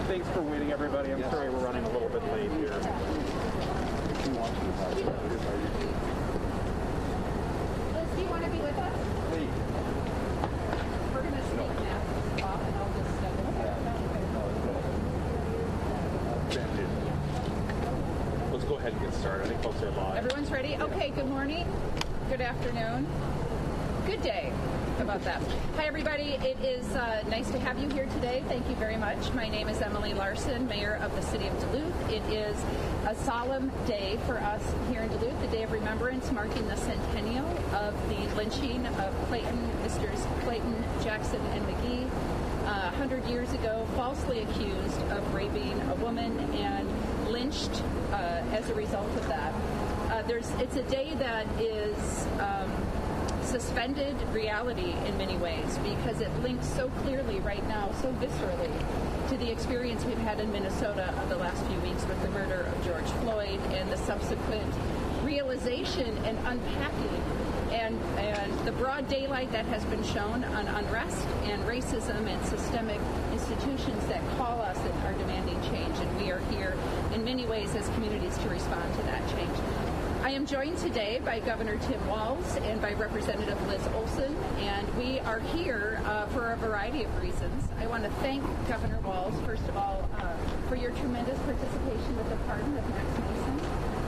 Thanks for waiting, everybody. I'm sorry we're running a little bit late here. Liz, do you want to be with us? Please. We're going to sneak masks off, and I'll just step in. Let's go ahead and get started. I think folks are live. Everyone's ready? Okay, good morning. Good afternoon. Good day. How about that? Hi, everybody. It is nice to have you here today. Thank you very much. My name is Emily Larson, Mayor of the City of Duluth. It is a solemn day for us here in Duluth, the Day of Remembrance, marking the centennial of the lynching of Mr. Clayton, Jackson, and McGee 100 years ago, falsely accused of raping a woman and lynched as a result of that. It's a day that is suspended reality in many ways because it links so clearly right now, so viscerally, to the experience we've had in Minnesota of the last few weeks with the murder of George Floyd and the subsequent realization and unpacking and the broad daylight that has been shown on unrest and racism and systemic institutions that call us and are demanding change. And we are here in many ways as communities to respond to that change. I am joined today by Governor Tim Walz and by Representative Liz Olson, and we are here for a variety of reasons. I want to thank Governor Walz, first of all, for your tremendous participation with the pardon of Max Mason.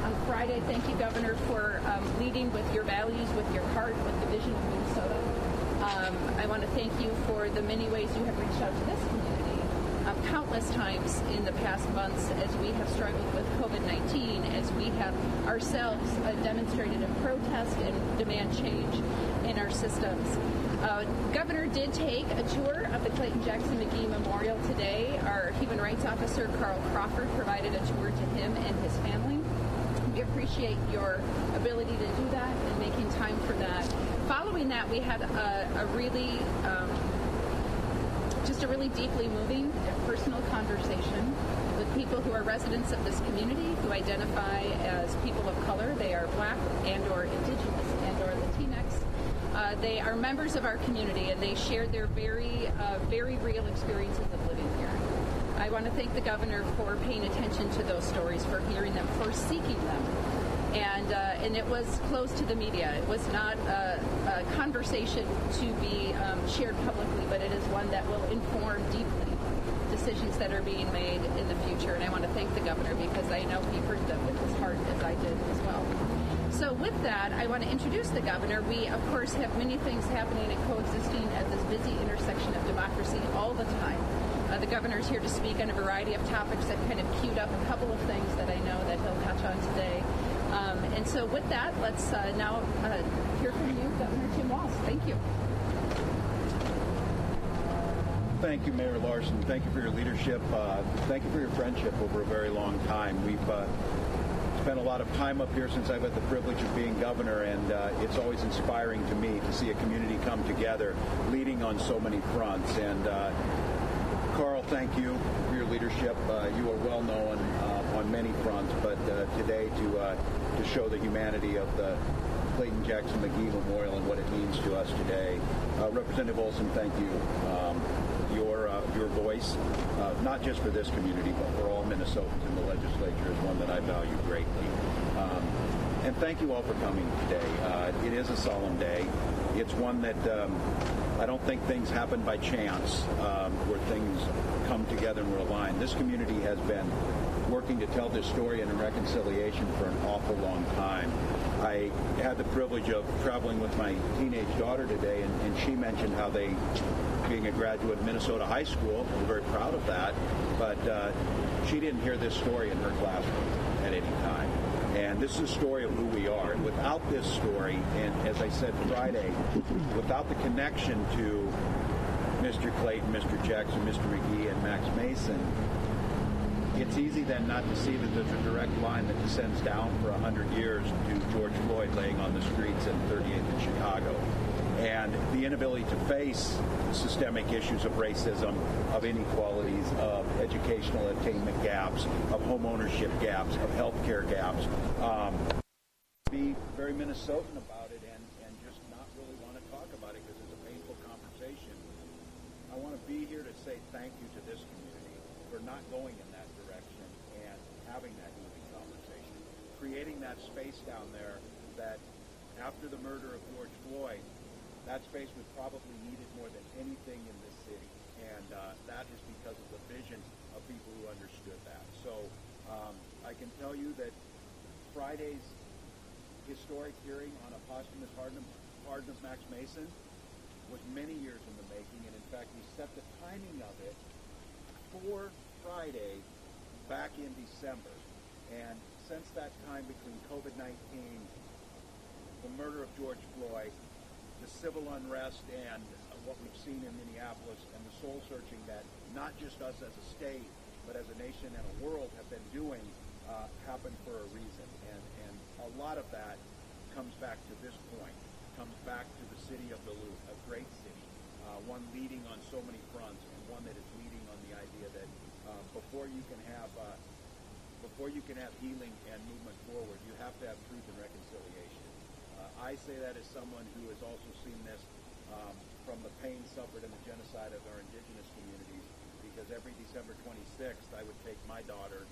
On Friday, thank you, Governor, for leading with your values, with your heart, with the vision of Minnesota. I want to thank you for the many ways you have reached out to this community. Countless times in the past months as we have struggled with COVID-19, as we have ourselves demonstrated in protest and demand change in our systems. Governor did take a tour of the Clayton Jackson McGee Memorial today. Our Human Rights Officer, Carl Crawford, provided a tour to him and his family. We appreciate your ability to do that and making time for that. Following that, we had a really deeply moving and personal conversation with people who are residents of this community, who identify as people of color. They are Black and or Indigenous and or Latinx. They are members of our community, and they shared their very real experiences of living here. I want to thank the governor for paying attention to those stories, for hearing them, for seeking them. And it was closed to the media. It was not a conversation to be shared publicly, but it is one that will inform deeply decisions that are being made in the future. And I want to thank the governor because I know he heard them with his heart as I did as well. So with that, I want to introduce the governor. We, of course, have many things happening and coexisting at this busy intersection of democracy all the time. The governor's here to speak on a variety of topics that kind of queued up a couple of things that I know that he'll touch on today. And so with that, let's now hear from you, Governor Tim Walz. Thank you. Thank you, Mayor Larson. Thank you for your leadership. Thank you for your friendship over a very long time. We've spent a lot of time up here since I've had the privilege of being governor, and it's always inspiring to me to see a community come together, leading on so many fronts. And Carl, thank you for your leadership. You are well known on many fronts, but today to show the humanity of the Clayton Jackson McGee Memorial and what it means to us today. Representative Olson, thank you. Your voice, not just for this community, but for all Minnesotans in the legislature, is one that I value greatly. And thank you all for coming today. It is a solemn day. It's one that I don't think things happen by chance, where things come together and we're aligned. This community has been working to tell this story and in reconciliation for an awful long time. I had the privilege of traveling with my teenage daughter today, and she mentioned how they, being a graduate of Minnesota High School, we're very proud of that, but she didn't hear this story in her classroom at any time. And this is a story of who we are. And without this story, and as I said Friday, without the connection to Mr. Clayton, Mr. Jackson, Mr. McGee, and Max Mason, it's easy then not to see that there's a direct line that descends down for 100 years to George Floyd laying on the streets in 38th in Chicago. And the inability to face systemic issues of racism, of inequalities, of educational attainment gaps, of home ownership gaps, of health care gaps. Be very Minnesotan about it and just not really want say thank you to this community for not going in that direction and having that healing conversation, creating that space down there that after the murder of George Floyd, that space was probably needed more than anything in this city. And that is because of the vision of people who understood that. So I can tell you that Friday's historic hearing on a posthumous pardon of Max Mason was many years in the making, and in fact we set the timing of it for Friday back in December. And since that time, between COVID-19, the murder of George Floyd, the civil unrest, and what we've seen in Minneapolis, and the soul searching that not just us as a state, but as a nation and a world have been doing, happened for a reason. And a lot of that comes back to this point, comes back to the city of Duluth, a great city, one leading on so many fronts, and one that is leading on the idea that before you can have healing and movement forward, you have to have truth and reconciliation. I say that as someone who has also seen this from the pain suffered in the genocide of our indigenous communities, because every December 26th I would take my daughter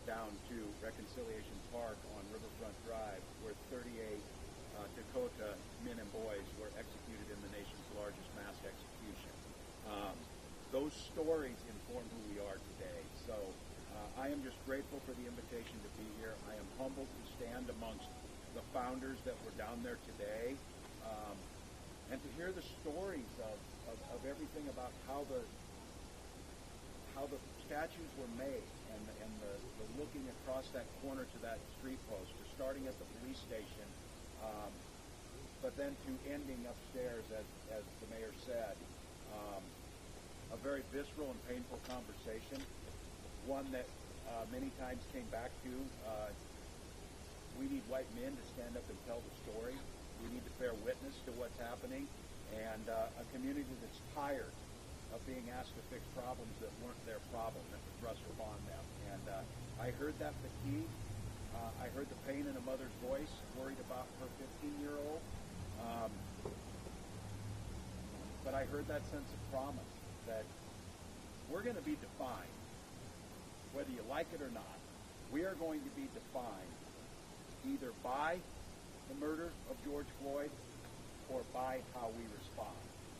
down to Reconciliation Park on Riverfront Drive, where 38 Dakota men and boys were executed in the nation's largest mass execution. Those stories inform who we are today. So I am just grateful for the invitation to be here. I am humbled to stand amongst the founders that were down there today, and to hear the stories of everything about how the statues were made, and the looking across that corner to that street post, to starting at the police station, but then to ending upstairs, as the mayor said, a very visceral and painful conversation, one that many times came back to, we need white men to stand up and tell the story. We need to bear witness to what's happening, and a community that's tired of being asked to fix problems that weren't their problem, that were thrust upon them. And I heard that fatigue. I heard the pain in a mother's voice, worried about her 15-year-old. But I heard that sense of promise that we're going to be defined, whether you like it or not. We are going to be defined either by the murder of George Floyd or by how we respond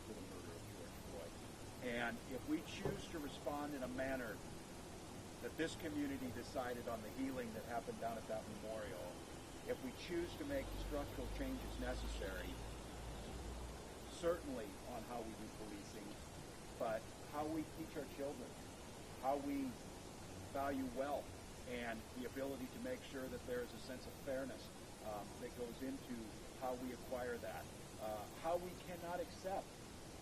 to the murder of George Floyd. And if we choose to respond in a manner that this community decided on the healing that happened down at that memorial, if we choose to make the structural changes necessary, certainly on how we do policing, but how we teach our children, how we value wealth, and the ability to make sure that there is a sense of fairness that goes into how we acquire that. How we cannot accept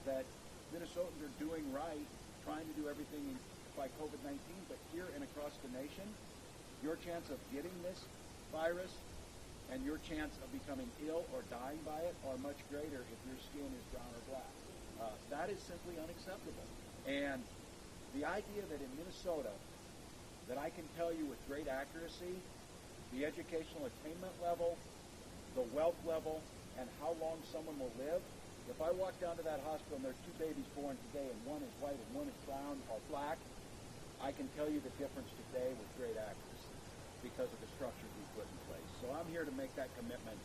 that Minnesotans are doing right, trying to do everything by COVID-19, but here and across the nation, your chance of getting this virus and your chance of becoming ill or dying by it are much greater if your skin is brown or black. That is simply unacceptable. And the idea that in Minnesota, that I can tell you with great accuracy the educational attainment level, the wealth level, and how long someone will live. If I walk down to that hospital and there's two babies born today and one is white and one is brown or black, I can tell you the difference today with great accuracy because of the structures we put in place. So I'm here to make that commitment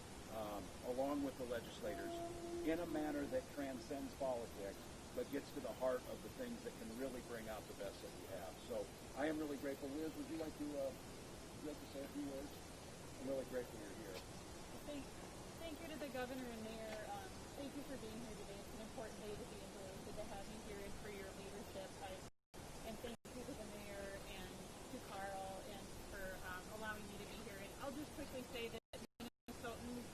along with the legislators in a manner that transcends politics but gets to the heart of the things that can really bring out the best that we have. So I am really grateful. Liz, would you like to say a few words? I'm really grateful you're here. Thank you to the governor and mayor. Thank you for being here today. It's an important day to be in Duluth and to have you here and for your leadership. And thank you to the mayor and to Carl and for allowing me to be here. And I'll just quickly say that Minnesotans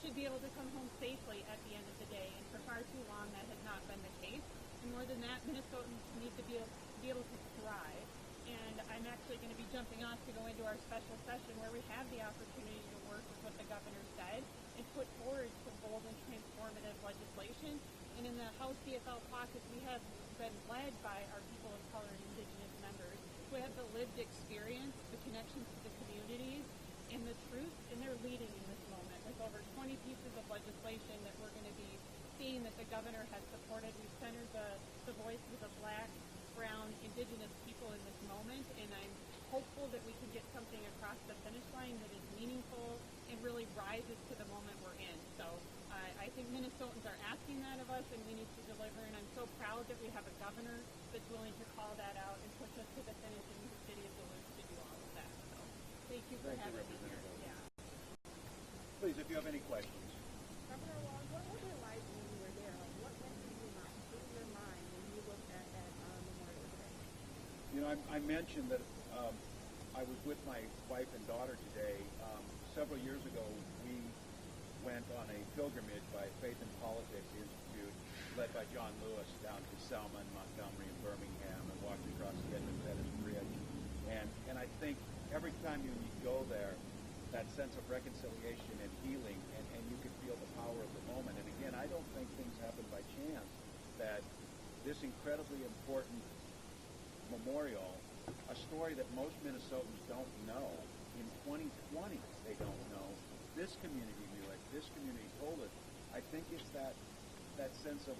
should be able to come home safely at the end of the day. And for far too long, that has not been the case. And more than that, Minnesotans need to be able to thrive. And I'm actually going to be jumping off to go into our special session where we have the opportunity to work with what the governor said and put forward some bold and transformative legislation. And in the House CFL caucus, we have been led by our people of color and Indigenous members who have the lived experience, the connections to the communities, and the truth, and they're leading in this moment with over 20 pieces of legislation that we're going to be seeing that the governor has supported. We've centered the voices of Black, Brown, Indigenous people in this moment, and I'm hopeful that we can get something across the finish line that is meaningful and really rises to the moment we're in. So I think Minnesotans are asking that of us, and we need to deliver, and I'm so proud that we have a governor that's willing to call that out and push us to the finish in the city of Duluth to do all of that. So thank you for having me here. Yeah. Please, if you have any questions. Governor Walz, what was it like when you were there? What went through your mind when you looked at that Memorial Day? You know, I mentioned that I was with my wife and daughter today. Several years ago, we went on a pilgrimage by Faith and Politics Institute, led by John Lewis, down to Selma and Montgomery and Birmingham, and walked across the Edmund Pettus Bridge. And I think every time you go there, that sense of reconciliation and healing, and you can feel the power of the moment. And again, I don't think things happen by chance, that this incredibly important memorial, a story that most Minnesotans don't know, in 2020 they don't know, this community knew it, this community told it. I think it's that sense of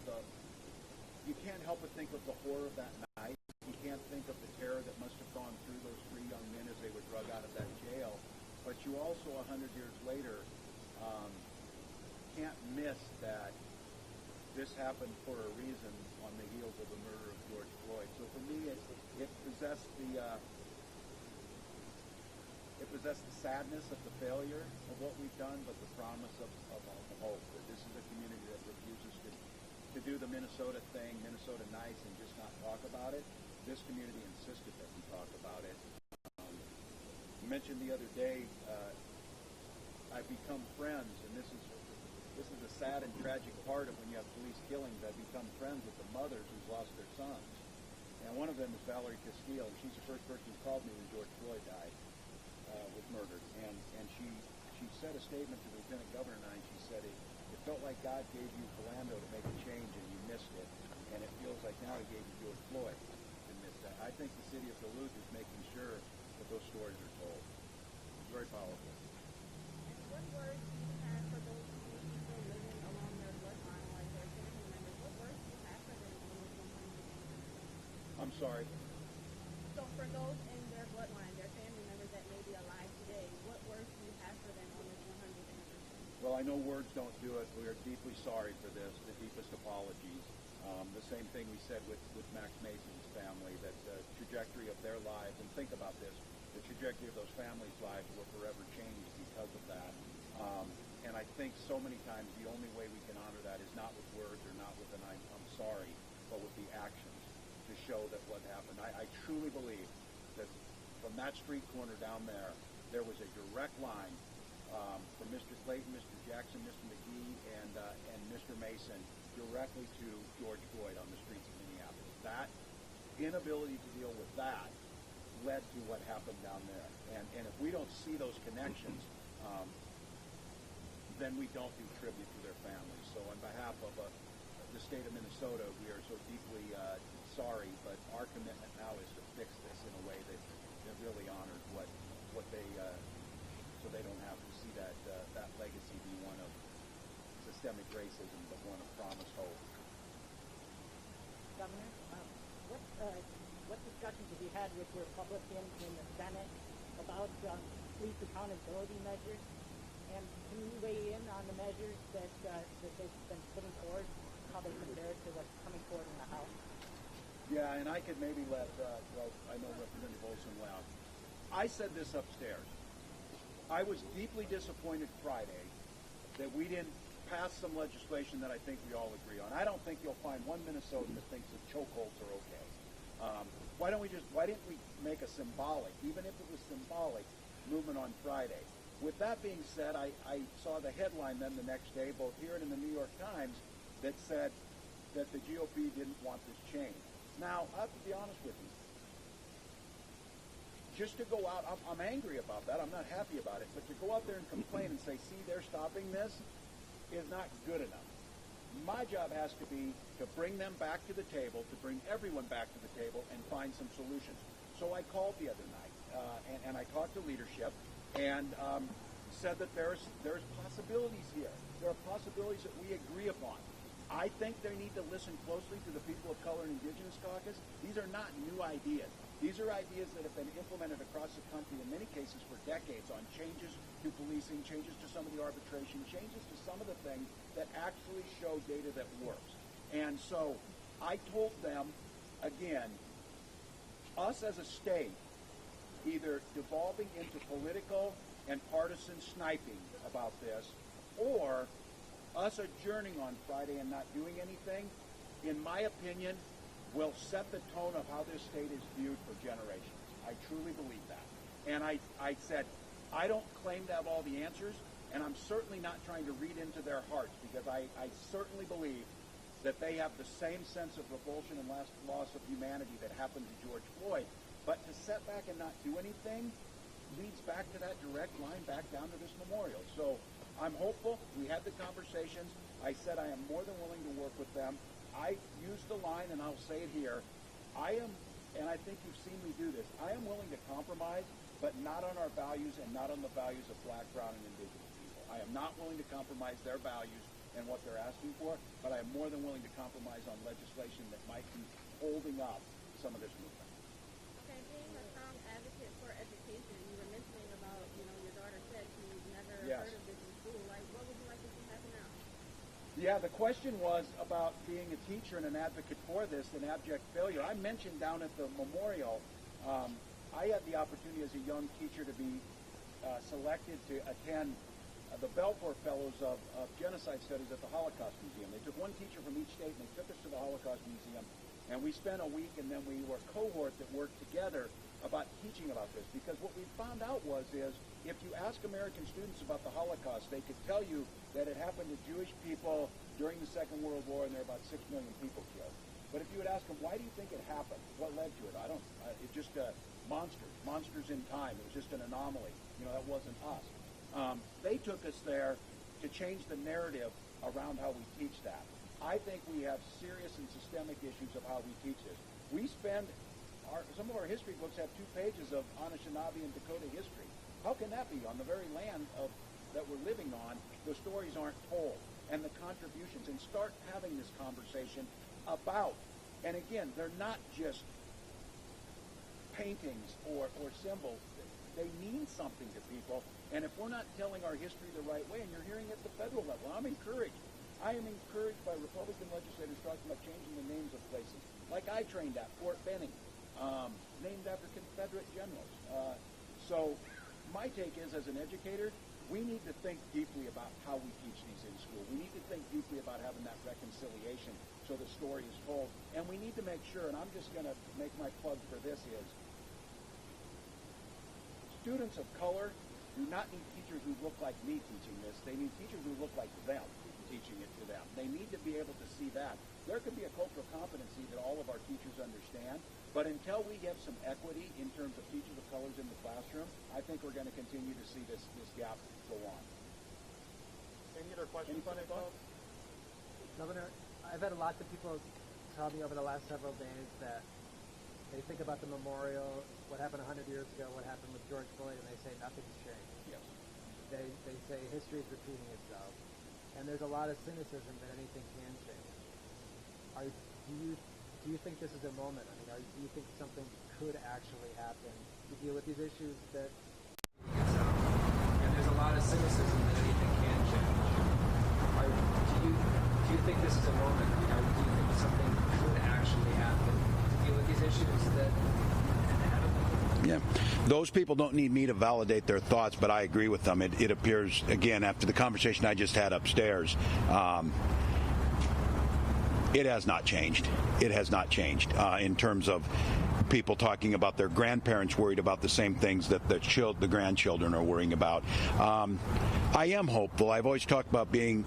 you can't help but think of the horror of that night. You can't think of the terror that must have gone through those three young men as they were drug out of that jail. But you also, 100 years later, can't miss that this happened for a reason on the heels of the murder of George Floyd. So for me, it possessed the sadness of the failure of what we've done, but the promise of hope, that this is a community that refuses to do the Minnesota thing, Minnesota nice, and just not talk about it. This community insisted that we talk about it. You mentioned the other day, I've become friends, and this is the sad and tragic part of when you have police killings. I've become friends with the mothers who've lost their sons. And one of them is Valerie Castile, and she's the first person who called me when George Floyd died, was murdered. And she said a statement to the Lieutenant Governor and I, and she said, it felt like God gave you Philando to make a change, and you missed it. And it feels like now he gave you George Floyd and missed that. I think the city of Duluth is making sure that those stories are told. It's very powerful. And what words do you have for those people living along their bloodline, like their family members? What words do you have for them on this 100th? I'm sorry. So for those in their bloodline, their family members that may be alive today, what words do you have for them on this 100th anniversary? Well, I know words don't do it. We are deeply sorry for this, the deepest apologies. The same thing we said with Max Mason's family, that the trajectory of their lives, and think about this, the trajectory of those families' lives were forever changed because of that. And I think so many times the only way we can honor that is not with words or not with an I'm sorry, but with the actions to show that what happened. I truly believe that from that street corner down there, there was a direct line from Mr. Clayton, Mr. Jackson, Mr. McGee, and Mr. Mason directly to George Floyd on the streets of Minneapolis. That inability to deal with that led to what happened down there. And if we don't see those connections, then we don't do tribute to their families. So on behalf of the state of Minnesota, we are so deeply sorry, but our commitment now is to fix this in a way that really honors what they, so they don't have to see that legacy be one of systemic racism, but one of promised hope. Governor, what discussions have you had with your Republicans in the Senate about police accountability measures? And can you weigh in on the measures that they've been putting forward, how they compare to what's coming forward in the House? Yeah, and I could maybe let, I know Representative Olson well. I said this upstairs. I was deeply disappointed Friday that we didn't pass some legislation that I think we all agree on. I don't think you'll find one Minnesotan that thinks that chokeholds are okay. Why didn't we make a symbolic, even if it was symbolic, movement on Friday? With that being said, I saw the headline then the next day, both here and in the New York Times, that said that the GOP didn't want this change. Now, I have to be honest with you. Just to go out, I'm angry about that. I'm not happy about it. But to go out there and complain and say, see, they're stopping this, is not good enough. My job has to be to bring them back to the table, to bring everyone back to the table and find some solutions. So I called the other night, and I talked to leadership and said that there's possibilities here. There are possibilities that we agree upon. I think they need to listen closely to the People of Color and Indigenous Caucus. These are not new ideas. These are ideas that have been implemented across the country in many cases for decades on changes to policing, changes to some of the arbitration, changes to some of the things that actually show data that works. And so I told them, again, us as a state, either devolving into political and partisan sniping about this, or us adjourning on Friday and not doing anything, in my opinion, will set the tone of how this state is viewed for generations. I truly believe that. And I said, I don't claim to have all the answers, and I'm certainly not trying to read into their hearts, because I certainly believe that they have the same sense of revulsion and loss of humanity that happened to George Floyd. But to set back and not do anything leads back to that direct line back down to this memorial. So I'm hopeful. We had the conversations. I said I am more than willing to work with them. I used the line, and I'll say it here, I am, and I think you've seen me do this, I am willing to compromise, but not on our values and not on the values of Black, Brown, and Indigenous people. I am not willing to compromise their values and what they're asking for, but I am more than willing to compromise on legislation that might be holding up some of this movement. Okay, being a strong advocate for education, you were mentioning about, your daughter said she's never heard of this in school. Like, what would you like to see happen now? Yeah, the question was about being a teacher and an advocate for this and abject failure. I mentioned down at the memorial, I had the opportunity as a young teacher to be selected to attend the Balfour Fellows of Genocide Studies at the Holocaust Museum. They took one teacher from each state and they took us to the Holocaust Museum, and we spent a week, and then we were a cohort that worked together about teaching about this, because what we found out is if you ask American students about the Holocaust, they could tell you that it happened to Jewish people during the Second World War, and there were about 6 million people killed. But if you would ask them, why do you think it happened? What led to it? It's just monsters in time. It was just an anomaly. That wasn't us. They took us there to change the narrative around how we teach that. I think we have serious and systemic issues of how we teach this. We spend, some of our history books have 2 pages of Anishinaabe and Dakota history. How can that be? On the very land that we're living on, the stories aren't told, and the contributions, and start having this conversation about, and again, they're not just paintings or symbols. They mean something to people, and if we're not telling our history the right way, and you're hearing it at the federal level, I'm encouraged. I am encouraged by Republican legislators talking about changing the names of places. Like I trained at Fort Benning, named after Confederate generals. So my take is, as an educator, we need to think deeply about how we teach these in school. We need to think deeply about having that reconciliation so the story is told. And we need to make sure, and I'm just going to make my plug for this, is students of color do not need teachers who look like me teaching this. They need teachers who look like them teaching it to them. They need to be able to see that. There could be a cultural competency that all of our teachers understand, but until we have some equity in terms of teachers of colors in the classroom, I think we're going to continue to see this gap go on. Any other questions? Governor, I've had lots of people tell me over the last several days that they think about the memorial, what happened 100 years ago, what happened with George Floyd, and they say nothing's changed. Yes. They say history is repeating itself. And there's a lot of cynicism that anything can change. Do you think this is a moment? Do you think something could actually happen to deal with these issues that... And there's a lot of cynicism that anything can change. Do you think this is a moment? Do you think something could actually happen to deal with these issues that... Yeah. Those people don't need me to validate their thoughts, but I agree with them. It appears, again, after the conversation I just had upstairs, it has not changed. It has not changed in terms of people talking about their grandparents worried about the same things that the grandchildren are worrying about. I am hopeful. I've always talked about being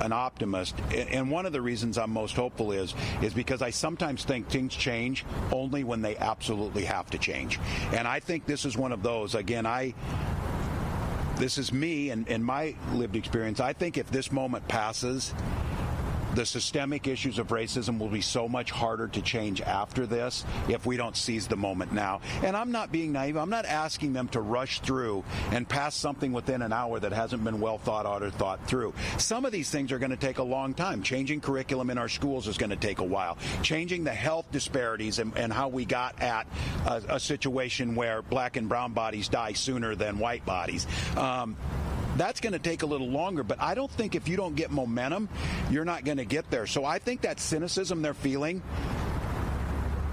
an optimist, and one of the reasons I'm most hopeful is because I sometimes think things change only when they absolutely have to change. And I think this is one of those. Again, this is me and my lived experience. I think if this moment passes, the systemic issues of racism will be so much harder to change after this if we don't seize the moment now. And I'm not being naive. I'm not asking them to rush through and pass something within an hour that hasn't been well thought out or thought through. Some of these things are going to take a long time. Changing curriculum in our schools is going to take a while. Changing the health disparities and how we got at a situation where black and brown bodies die sooner than white bodies. That's going to take a little longer, but I don't think if you don't get momentum, you're not going to get there. So I think that cynicism they're feeling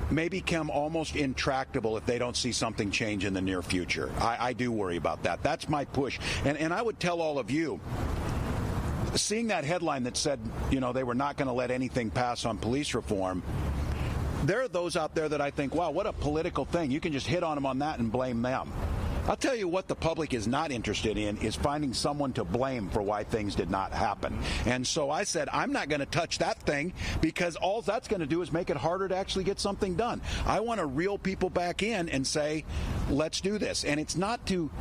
may become almost intractable if they don't see something change in the near future. I do worry about that. That's my push. And I would tell all of you, seeing that headline that said, they were not going to let anything pass on police reform, there are those out there that I think, wow, what a political thing. You can just hit on them on that and blame them. I'll tell you what the public is not interested in is finding someone to blame for why things did not happen. And so I said, I'm not going to touch that thing because all that's going to do is make it harder to actually get something done. I want to reel people back in and say, let's do this. And it's not to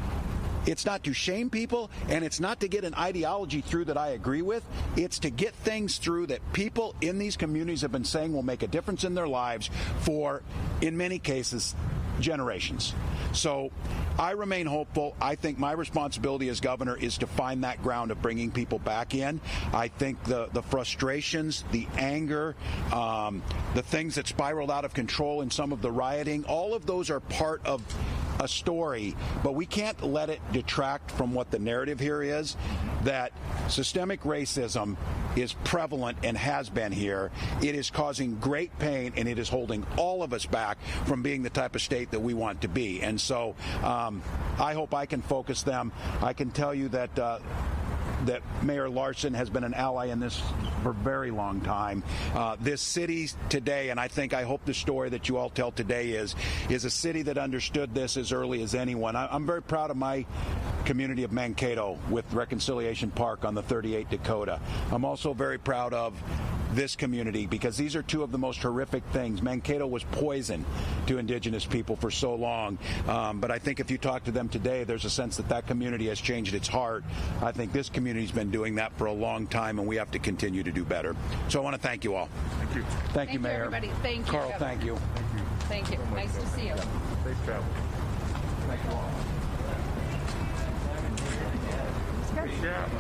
shame people, and it's not to get an ideology through that I agree with. It's to get things through that people in these communities have been saying will make a difference in their lives for, in many cases, generations. So I remain hopeful. I think my responsibility as governor is to find that ground of bringing people back in. I think the frustrations, the anger, the things that spiraled out of control in some of the rioting, all of those are part of a story, but we can't let it detract from what the narrative here is, that systemic racism is prevalent and has been here. It is causing great pain, and it is holding all of us back from being the type of state that we want to be. And so I hope I can focus them. I can tell you that that Mayor Larson has been an ally in this for a very long time. This city today, and I hope the story that you all tell today is a city that understood this as early as anyone. I'm very proud of my community of Mankato with Reconciliation Park on the 38 Dakota. I'm also very proud of this community because these are two of the most horrific things. Mankato was poison to indigenous people for so long, but I think if you talk to them today, there's a sense that that community has changed its heart. I think this community's been doing that for a long time, and we have to continue to do better. So I want to thank you all. Thank you. Thank you, Mayor. Everybody. Thank you, Carl, Governor. thank you. Thank you. Nice to see you. Safe travel. Thank you all. Good job.